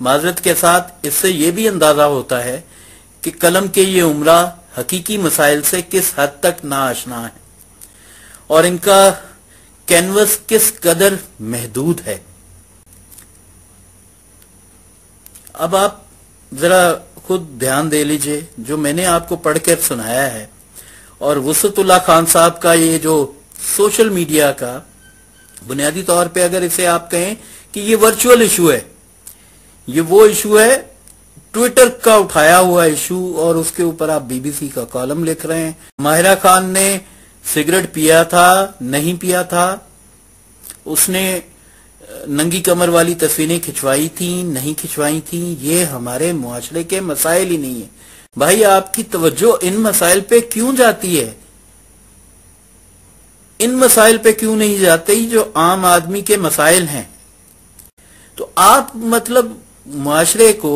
معذرت کے ساتھ اس سے یہ بھی اندازہ ہوتا ہے کہ قلم کے یہ عمرہ حقیقی مسائل سے کس حد تک ناآشنا ہے اور ان کا کینوس کس قدر محدود ہے. اب آپ ذرا خود دھیان دے لیجئے جو میں نے آپ کو پڑھ کر سنایا ہے، اور وسعت اللہ خان صاحب کا یہ جو سوشل میڈیا کا بنیادی طور پہ اگر اسے آپ کہیں کہ یہ ورچوئل ایشو ہے، یہ وہ ایشو ہے ٹویٹر کا اٹھایا ہوا ایشو، اور اس کے اوپر آپ بی بی سی کا کالم لکھ رہے ہیں. ماہرہ خان نے سگریٹ پیا تھا نہیں پیا تھا، اس نے ننگی کمر والی تصویریں کھچوائی تھیں نہیں کھچوائی تھیں، یہ ہمارے معاشرے کے مسائل ہی نہیں ہیں. بھائی آپ کی توجہ ان مسائل پہ کیوں جاتی ہے؟ ان مسائل پہ کیوں نہیں جاتی جو عام آدمی کے مسائل ہیں؟ تو آپ مطلب معاشرے کو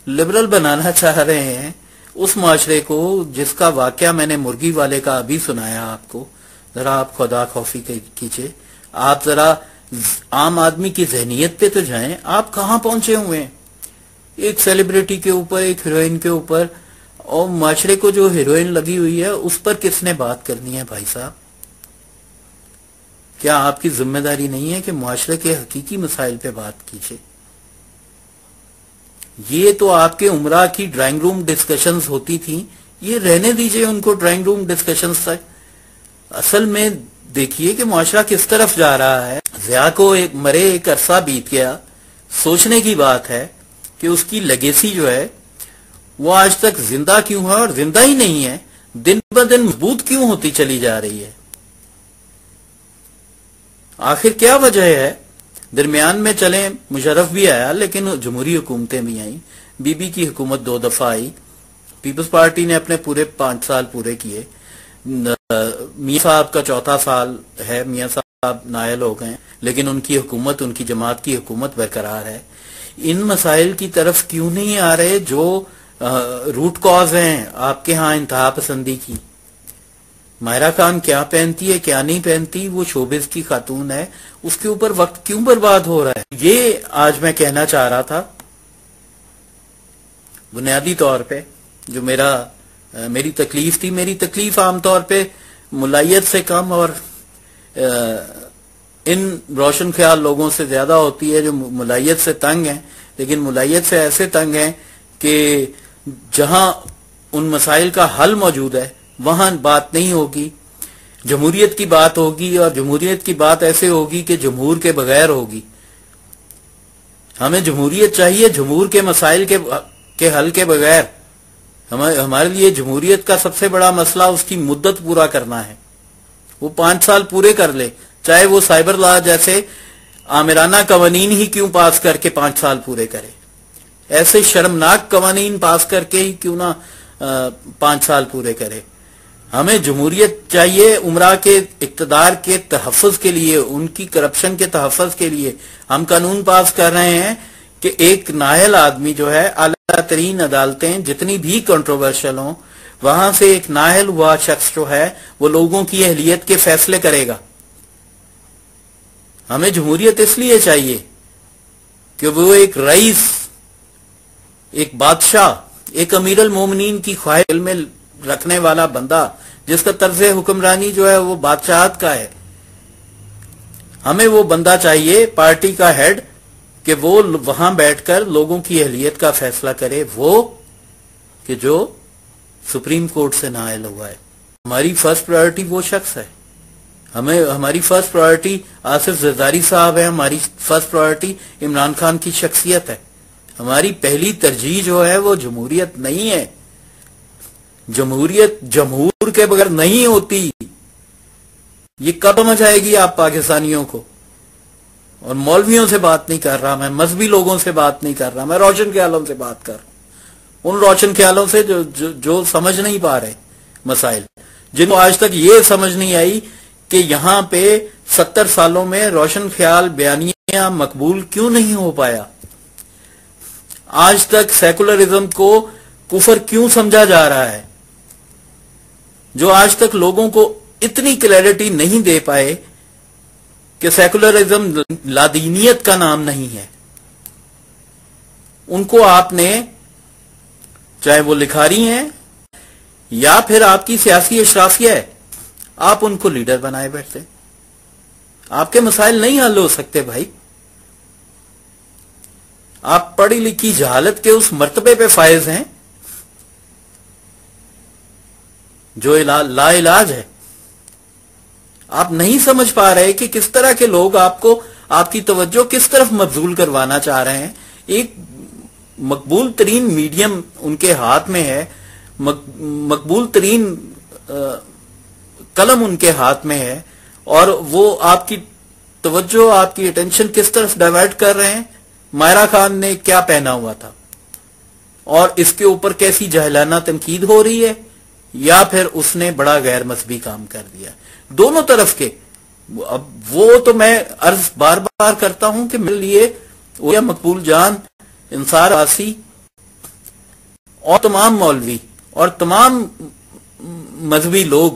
لبرل بنانا چاہ رہے ہیں، اس معاشرے کو جس کا واقعہ میں نے مرغی والے کا ابھی سنایا آپ کو. ذرا آپ خدا خوفی کیجئے، آپ ذرا عام آدمی کی ذہنیت پہ تو جائیں. آپ کہاں پہنچے ہوئے ہیں؟ ایک سیلیبریٹی کے اوپر، ایک ہیروئن کے اوپر، اور معاشرے کو جو ہیروئن لگی ہوئی ہے اس پر کس نے بات کرنی ہے بھائی صاحب؟ کیا آپ کی ذمہ داری نہیں ہے کہ معاشرے کے حقیقی مسائل پہ بات کیجئے؟ یہ تو آپ کے عمرہ کی ڈرائنگ روم ڈسکشنز ہوتی تھیں، یہ رہنے دیجئے ان کو ڈرائنگ روم ڈسکشنز تک. اصل میں دیکھیے کہ معاشرہ کس طرف جا رہا ہے. ضیاء کو مرے ایک عرصہ بیت گیا، سوچنے کی بات ہے کہ اس کی لیگیسی جو ہے وہ آج تک زندہ کیوں ہے، اور زندہ ہی نہیں ہے، دن بہ دن مضبوط کیوں ہوتی چلی جا رہی ہے؟ آخر کیا وجہ ہے؟ درمیان میں چلیں مشرف بھی آیا لیکن جمہوری حکومتیں بھی آئیں، بی بی کی حکومت 2 دفعہ آئی، پیپلز پارٹی نے اپنے پورے 5 سال پورے کیے، میاں صاحب کا 4تھا سال ہے، میاں صاحب نائل ہو گئے لیکن ان کی حکومت، ان کی جماعت کی حکومت برقرار ہے. ان مسائل کی طرف کیوں نہیں آ رہے جو روٹ کاز ہیں آپ کے ہاں انتہا پسندی کی؟ ماہرہ خان کیا پہنتی ہے کیا نہیں پہنتی، وہ شوبز کی خاتون ہے، اس کے اوپر وقت کیوں برباد ہو رہا ہے؟ یہ آج میں کہنا چاہ رہا تھا. بنیادی طور پہ جو میری تکلیف تھی، میری تکلیف عام طور پہ ملائیت سے کم اور ان روشن خیال لوگوں سے زیادہ ہوتی ہے جو ملائیت سے تنگ ہیں، لیکن ملائیت سے ایسے تنگ ہیں کہ جہاں ان مسائل کا حل موجود ہے وہاں بات نہیں ہوگی. جمہوریت کی بات ہوگی، اور جمہوریت کی بات ایسے ہوگی کہ جمہور کے بغیر ہوگی. ہمیں جمہوریت چاہیے جمہور کے مسائل کے حل کے بغیر. ہمارے لیے جمہوریت کا سب سے بڑا مسئلہ اس کی مدت پورا کرنا ہے. وہ 5 سال پورے کر لے، چاہے وہ سائبر لا جیسے آمرانہ قوانین ہی کیوں پاس کر کے 5 سال پورے کرے، ایسے شرمناک قوانین پاس کر کے ہی کیوں نہ 5 سال پورے کرے. ہمیں جمہوریت چاہیے عمرہ کے اقتدار کے تحفظ کے لیے، ان کی کرپشن کے تحفظ کے لیے. ہم قانون پاس کر رہے ہیں کہ ایک نااہل آدمی جو ہے اعلیٰ ترین عدالتیں جتنی بھی کنٹروورشل ہوں، وہاں سے ایک نااہل ہوا شخص جو ہے وہ لوگوں کی اہلیت کے فیصلے کرے گا. ہمیں جمہوریت اس لیے چاہیے کہ وہ ایک رئیس، ایک بادشاہ، ایک امیر المومنین کی خواہش میں رکھنے والا بندہ جس کا طرز حکمرانی جو ہے وہ بادشاہت کا ہے. ہمیں وہ بندہ چاہیے پارٹی کا ہیڈ کہ وہ وہاں بیٹھ کر لوگوں کی اہلیت کا فیصلہ کرے، وہ کہ جو سپریم کورٹ سے نائل ہوا ہے. ہماری فرسٹ پرائیورٹی وہ شخص ہے. ہماری فرسٹ پرائیورٹی آصف زرداری صاحب ہے، ہماری فرسٹ پرائیورٹی عمران خان کی شخصیت ہے. ہماری پہلی ترجیح جو ہے وہ جمہوریت نہیں ہے. جمہوریت جمہور کے بغیر نہیں ہوتی. یہ کب سمجھ آئے گی آپ پاکستانیوں کو؟ اور مولویوں سے بات نہیں کر رہا میں، مذہبی لوگوں سے بات نہیں کر رہا میں، روشن خیالوں سے بات کر رہا ہوں. ان روشن خیالوں سے جو سمجھ نہیں پا رہے مسائل، جن کو آج تک یہ سمجھ نہیں آئی کہ یہاں پہ 70 سالوں میں روشن خیال بیانیہ مقبول کیوں نہیں ہو پایا. آج تک سیکولرزم کو کفر کیوں سمجھا جا رہا ہے. جو آج تک لوگوں کو اتنی کلیئرٹی نہیں دے پائے کہ سیکولرزم لادینیت کا نام نہیں ہے، ان کو آپ نے چاہے وہ لکھاری ہیں یا پھر آپ کی سیاسی اشرافیہ ہے, آپ ان کو لیڈر بنائے بیٹھتے. آپ کے مسائل نہیں حل ہو سکتے بھائی. آپ پڑھی لکھی جہالت کے اس مرتبے پہ فائز ہیں جو لا علاج ہے. آپ نہیں سمجھ پا رہے کہ کس طرح کے لوگ آپ کو آپ کی توجہ کس طرف مبذول کروانا چاہ رہے ہیں. ایک مقبول ترین میڈیم ان کے ہاتھ میں ہے, مقبول ترین قلم ان کے ہاتھ میں ہے, اور وہ آپ کی توجہ, آپ کی اٹینشن کس طرف ڈائیورٹ کر رہے ہیں. مائرہ خان نے کیا پہنا ہوا تھا اور اس کے اوپر کیسی جاہلانہ تنقید ہو رہی ہے, یا پھر اس نے بڑا غیر مذہبی کام کر دیا. دونوں طرف کے. اب وہ تو میں عرض بار بار کرتا ہوں کہ میرے لیے مقبول جان, انصار آسی اور تمام مولوی اور تمام مذہبی لوگ,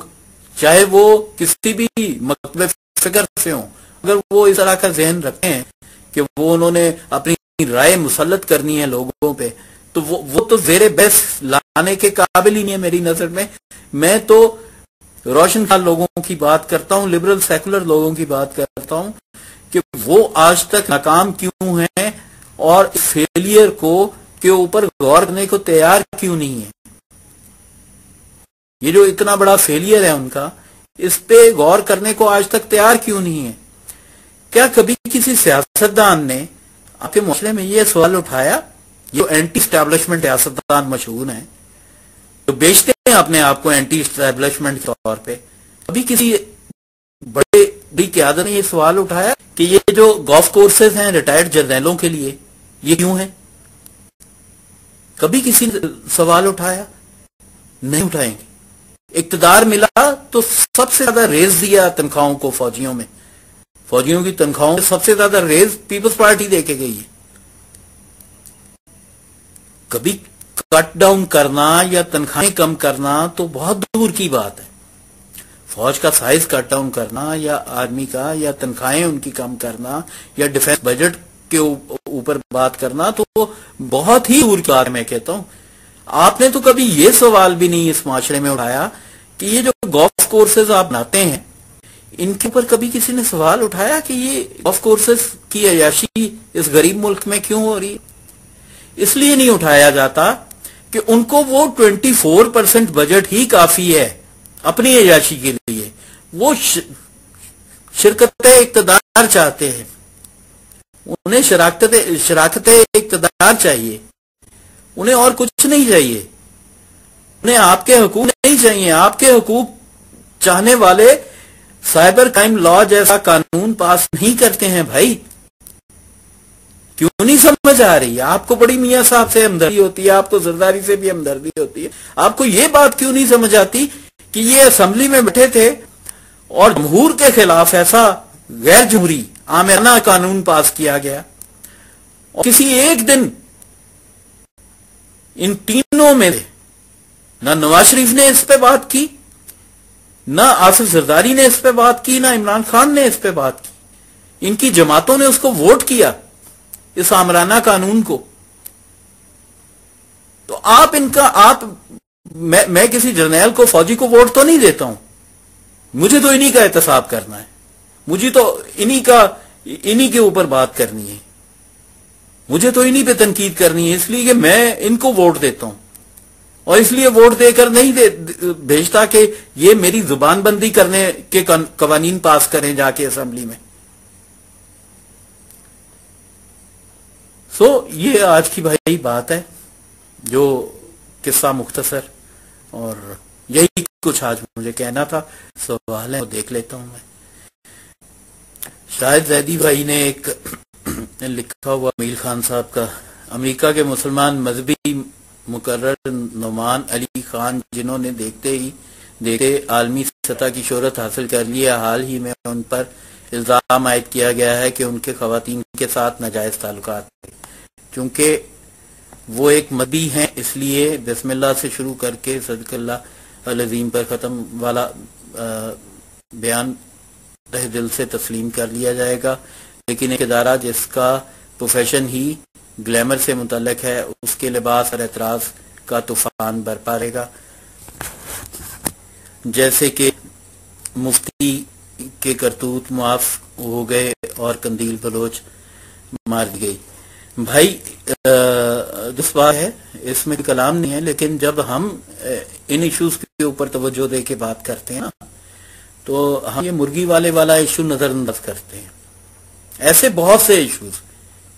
چاہے وہ کسی بھی مکتب فکر سے ہوں, اگر وہ اس طرح کا ذہن رکھتے ہیں کہ وہ انہوں نے اپنی رائے مسلط کرنی ہے لوگوں پہ, تو وہ تو زیر بحث لانے کے قابل ہی نہیں ہے میری نظر میں. میں تو روشن خیال لوگوں کی بات کرتا ہوں, لبرل سیکولر لوگوں کی بات کرتا ہوں کہ وہ آج تک ناکام کیوں ہیں اور فیلئر کے اوپر غور کرنے کو تیار کیوں نہیں ہے. یہ جو اتنا بڑا فیلئر ہے ان کا, اس پہ غور کرنے کو آج تک تیار کیوں نہیں ہے. کیا کبھی کسی سیاستدان نے آپ کے معاشرے میں یہ سوال اٹھایا؟ جو اینٹی اسٹیبلشمنٹ سیاستدان مشہور ہیں, جو بیچتے ہیں اپنے آپ کو اینٹی اسٹیبلشمنٹ کے طور پہ, کبھی کسی بڑی قیادت نے یہ سوال اٹھایا کہ یہ جو گولف کورسز ہیں ریٹائرڈ جرنیلوں کے لیے, یہ کیوں ہیں؟ کبھی کسی نے سوال اٹھایا؟ نہیں اٹھائیں گے. اقتدار ملا تو سب سے زیادہ ریز دیا تنخواہوں کو فوجیوں میں, فوجیوں کی تنخواہوں میں سب سے زیادہ ریز پیپلز پارٹی دے کے گئی ہے. کبھی کٹ ڈاؤن کرنا یا تنخواہیں کم کرنا تو بہت دور کی بات ہے. فوج کا سائز کٹ ڈاؤن کرنا یا آرمی کا, یا تنخواہیں ان کی کم کرنا, یا ڈیفنس بجٹ کے اوپر بات کرنا تو بہت ہی دور کی بات ہے. میں کہتا ہوں آپ نے تو کبھی یہ سوال بھی نہیں اس معاشرے میں اٹھایا کہ یہ جو گولف کورسز آپ بناتے ہیں, ان کے اوپر کبھی کسی نے سوال اٹھایا کہ یہ گولف کورسز کی عیاشی اس غریب ملک میں کیوں ہو رہی ہے؟ اس لیے نہیں اٹھایا جاتا کہ ان کو وہ 24% بجٹ ہی کافی ہے اپنی عیاشی کے لیے. وہ شرکت اقتدار چاہتے ہیں, انہیں شراکت اقتدار چاہیے, انہیں اور کچھ نہیں چاہیے. انہیں آپ کے حقوق نہیں چاہیے. آپ کے حقوق چاہنے والے سائبر کرائم لا جیسا قانون پاس نہیں کرتے ہیں بھائی. کیوں نہیں سمجھ آ رہی؟ آپ کو بڑی میاں صاحب سے ہمدردی ہوتی ہے, آپ کو زرداری سے بھی ہمدردی ہوتی ہے, آپ کو یہ بات کیوں نہیں سمجھ آتی کہ یہ اسمبلی میں بیٹھے تھے اور جمہور کے خلاف ایسا غیر جمہوری آمرانہ قانون پاس کیا گیا, اور کسی ایک دن ان تینوں میں نہ نواز شریف نے اس پہ بات کی, نہ آصف زرداری نے اس پہ بات کی, نہ عمران خان نے اس پہ بات کی. ان کی جماعتوں نے اس کو ووٹ کیا, اس آمرانہ قانون کو. تو میں کسی جرنیل کو, فوجی کو ووٹ تو نہیں دیتا ہوں. مجھے تو انہی کا احتساب کرنا ہے, مجھے تو انہی کے اوپر بات کرنی ہے, مجھے تو انہی پہ تنقید کرنی ہے, اس لیے کہ میں ان کو ووٹ دیتا ہوں. اور اس لیے ووٹ دے کر نہیں بھیجتا کہ یہ میری زبان بندی کرنے کے قوانین پاس کریں جا کے اسمبلی میں. یہ آج کی بھائی بات ہے, جو قصہ مختصر, اور یہی کچھ آج مجھے کہنا تھا. سوال ہے وہ دیکھ لیتا ہوں میں. شاہد زیدی بھائی نے ایک لکھا ہوا میل خان صاحب کا, امریکہ کے مسلمان مذہبی مقرر نعمان علی خان, جنہوں نے دیکھتے عالمی سطح کی شہرت حاصل کر لی ہے, حال ہی میں ان پر الزام عائد کیا گیا ہے کہ ان کے خواتین کے ساتھ ناجائز تعلقات تھے. چونکہ وہ ایک مذہبی ہیں, اس لیے بسم اللہ سے شروع کر کے صدق اللہ العظیم پر ختم والا بیان تہ دل سے تسلیم کر لیا جائے گا. لیکن ایک ادارہ جس کا پروفیشن ہی گلیمر سے متعلق ہے، اس کے لباس اور اعتراض کا طوفان برپا رہے گا، جیسے کہ مفتی کے کرتوت معاف ہو گئے اور قندیل بلوچ مار دی گئی۔ بھائی بات ہے، اس میں کلام نہیں ہے، لیکن جب ہم ان ایشوز کے اوپر توجہ دے کے بات کرتے ہیں نا، تو ہم یہ مرغی والے والا ایشو نظر انداز کرتے ہیں۔ ایسے بہت سے ایشوز،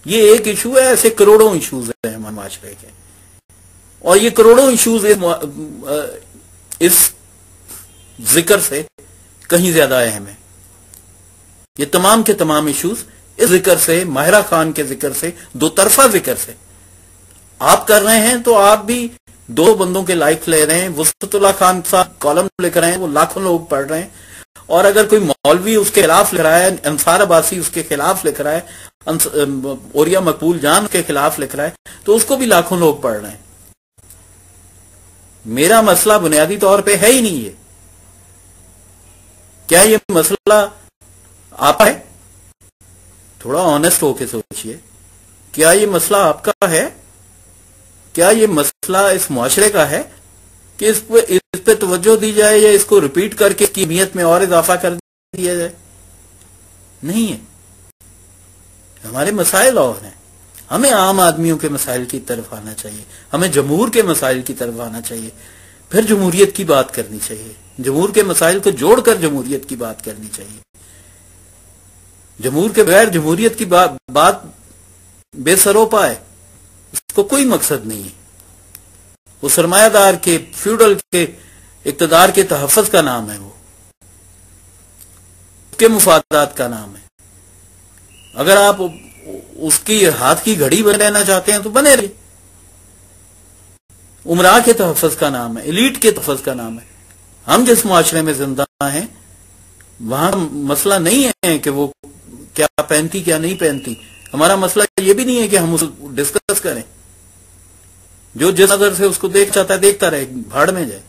یہ ایک ایشو ہے، ایسے کروڑوں ایشوز ہیں ہمارے معاشرے کے، اور یہ کروڑوں ایشوز اس ذکر سے کہیں زیادہ اہم ہے۔ یہ تمام کے تمام ایشوز اس ذکر سے، ماہرہ خان کے ذکر سے، دو طرفہ ذکر سے آپ کر رہے ہیں، تو آپ بھی دو بندوں کے لائف لے رہے ہیں۔ وسط اللہ خان صاحب کالم لکھ رہے ہیں، وہ لاکھوں لوگ پڑھ رہے ہیں، اور اگر کوئی مولوی اس کے خلاف لکھ رہا ہے، انصار عباسی اس کے خلاف لکھ رہا ہے، اوریا مقبول جان کے خلاف لکھ رہا ہے، تو اس کو بھی لاکھوں لوگ پڑھ رہے ہیں۔ میرا مسئلہ بنیادی طور پہ ہے ہی نہیں یہ۔ کیا یہ مسئلہ آپ کا ہے؟ تھوڑا آنےسٹ ہو کے سوچئے، کیا یہ مسئلہ آپ کا ہے؟ کیا یہ مسئلہ اس معاشرے کا ہے کہ اس پہ توجہ دی جائے، یا اس کو ریپیٹ کر کے اہمیت میں اور اضافہ کر دیا جائے؟ نہیں ہے۔ ہمارے مسائل اور ہیں، ہمیں عام آدمیوں کے مسائل کی طرف آنا چاہیے، ہمیں جمہور کے مسائل کی طرف آنا چاہیے، پھر جمہوریت کی بات کرنی چاہیے، جمہور کے مسائل کو جوڑ کر جمہوریت کی بات کرنی چاہیے۔ جمہور کے بغیر جمہوریت کی بات بے سروپا ہے، اس کو کوئی مقصد نہیں ہے۔ وہ سرمایہ دار کے، فیوڈل کے اقتدار کے تحفظ کا نام ہے، وہ اس کے مفادات کا نام ہے۔ اگر آپ اس کی ہاتھ کی گھڑی بن رہنا چاہتے ہیں تو بنے رہیے۔ عمرا کے تحفظ کا نام ہے، ایلیٹ کے تحفظ کا نام ہے۔ ہم جس معاشرے میں زندہ ہیں وہاں مسئلہ نہیں ہے کہ وہ کیا پہنتی کیا نہیں پہنتی، ہمارا مسئلہ یہ بھی نہیں ہے کہ ہم اس کو ڈسکس کریں۔ جو جس نظر سے اس کو دیکھ چاہتا ہے دیکھتا رہے، بھاڑ میں جائے۔